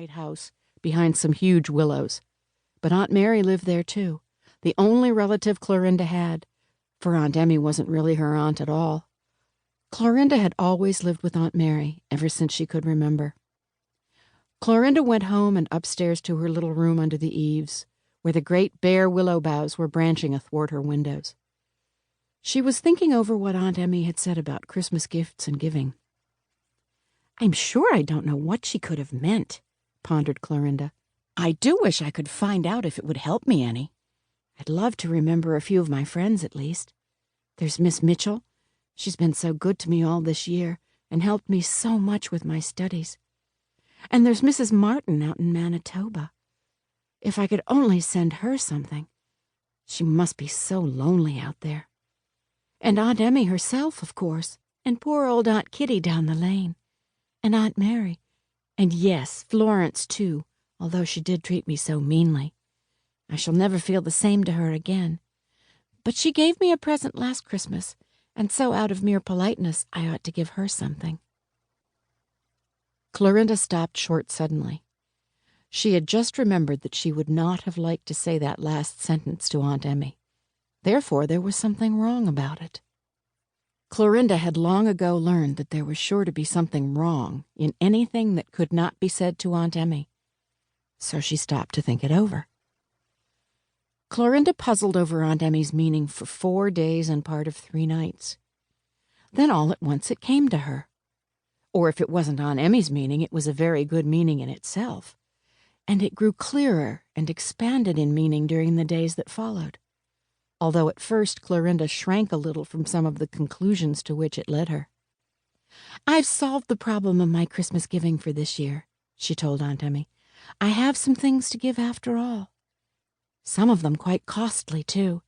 white house behind some huge willows. But Aunt Mary lived there too, the only relative Clorinda had, for Aunt Emmy wasn't really her aunt at all. Clorinda had always lived with Aunt Mary ever since she could remember. Clorinda went home and upstairs to her little room under the eaves, where the great bare willow boughs were branching athwart her windows. She was thinking over what Aunt Emmy had said about Christmas gifts and giving. "I'm sure I don't know what she could have meant," pondered Clorinda. "I do wish I could find out if it would help me any. I'd love to remember a few of my friends, at least. There's Miss Mitchell. She's been so good to me all this year and helped me so much with my studies. And there's Mrs. Martin out in Manitoba. If I could only send her something. She must be so lonely out there. And Aunt Emmy herself, of course, and poor old Aunt Kitty down the lane, and Aunt Mary, and yes, Florence too, although she did treat me so meanly. I shall never feel the same to her again. But she gave me a present last Christmas, and so out of mere politeness I ought to give her something." Clorinda stopped short suddenly. She had just remembered that she would not have liked to say that last sentence to Aunt Emmy. Therefore, there was something wrong about it. Clorinda had long ago learned that there was sure to be something wrong in anything that could not be said to Aunt Emmy. So she stopped to think it over. Clorinda puzzled over Aunt Emmy's meaning for 4 days and part of 3 nights. Then all at once it came to her. Or if it wasn't Aunt Emmy's meaning, it was a very good meaning in itself. And it grew clearer and expanded in meaning during the days that followed. Although at first Clorinda shrank a little from some of the conclusions to which it led her. "I've solved the problem of my Christmas giving for this year," she told Aunt Emmy. "I have some things to give after all. Some of them quite costly, too.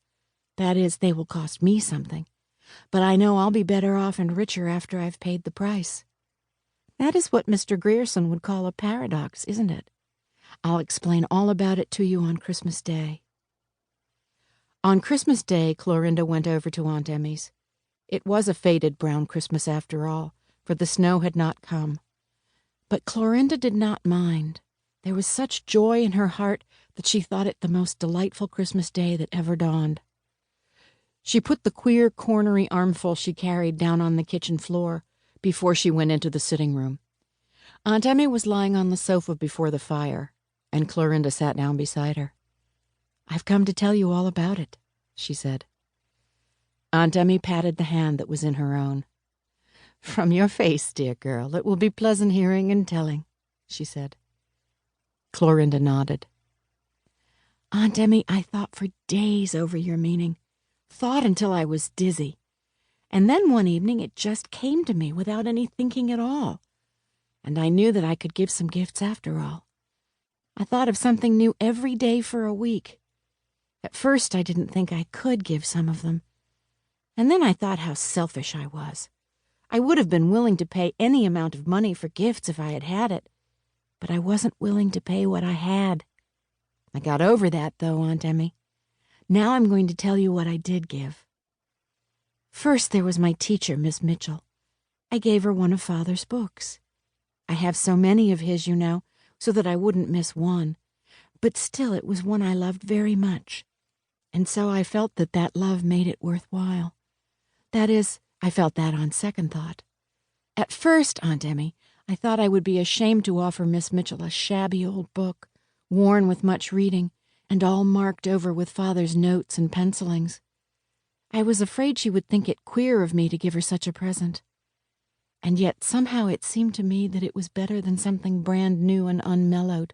That is, they will cost me something. But I know I'll be better off and richer after I've paid the price. That is what Mr. Grierson would call a paradox, isn't it? I'll explain all about it to you on Christmas Day." On Christmas Day, Clorinda went over to Aunt Emmy's. It was a faded brown Christmas after all, for the snow had not come. But Clorinda did not mind. There was such joy in her heart that she thought it the most delightful Christmas Day that ever dawned. She put the queer, cornery armful she carried down on the kitchen floor before she went into the sitting room. Aunt Emmy was lying on the sofa before the fire, and Clorinda sat down beside her. "I've come to tell you all about it," she said. Aunt Emmy patted the hand that was in her own. "From your face, dear girl, it will be pleasant hearing and telling," she said. Clorinda nodded. "Aunt Emmy, I thought for days over your meaning. Thought until I was dizzy. And then one evening it just came to me without any thinking at all. And I knew that I could give some gifts after all. I thought of something new every day for a week. At first I didn't think I could give some of them. And then I thought how selfish I was. I would have been willing to pay any amount of money for gifts if I had had it. But I wasn't willing to pay what I had. I got over that, though, Aunt Emmy. Now I'm going to tell you what I did give. First there was my teacher, Miss Mitchell. I gave her one of Father's books. I have so many of his, you know, so that I wouldn't miss one. But still it was one I loved very much. And so I felt that that love made it worthwhile. That is, I felt that on second thought. At first, Aunt Emmy, I thought I would be ashamed to offer Miss Mitchell a shabby old book, worn with much reading, and all marked over with Father's notes and pencilings. I was afraid she would think it queer of me to give her such a present. And yet somehow it seemed to me that it was better than something brand new and unmellowed.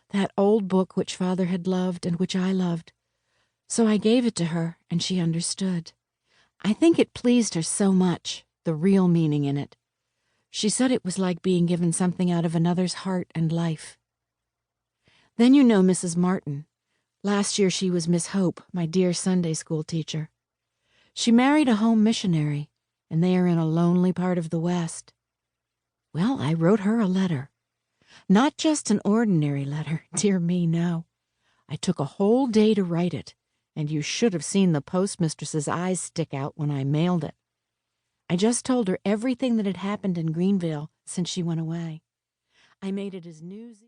That old book which Father had loved and which I loved. So I gave it to her, and she understood. I think it pleased her so much, the real meaning in it. She said it was like being given something out of another's heart and life. Then you know Mrs. Martin. Last year she was Miss Hope, my dear Sunday school teacher. She married a home missionary, and they are in a lonely part of the West. Well, I wrote her a letter. Not just an ordinary letter, dear me, no. I took a whole day to write it, and you should have seen the postmistress's eyes stick out when I mailed it. I just told her everything that had happened in Greenville since she went away. I made it as newsy.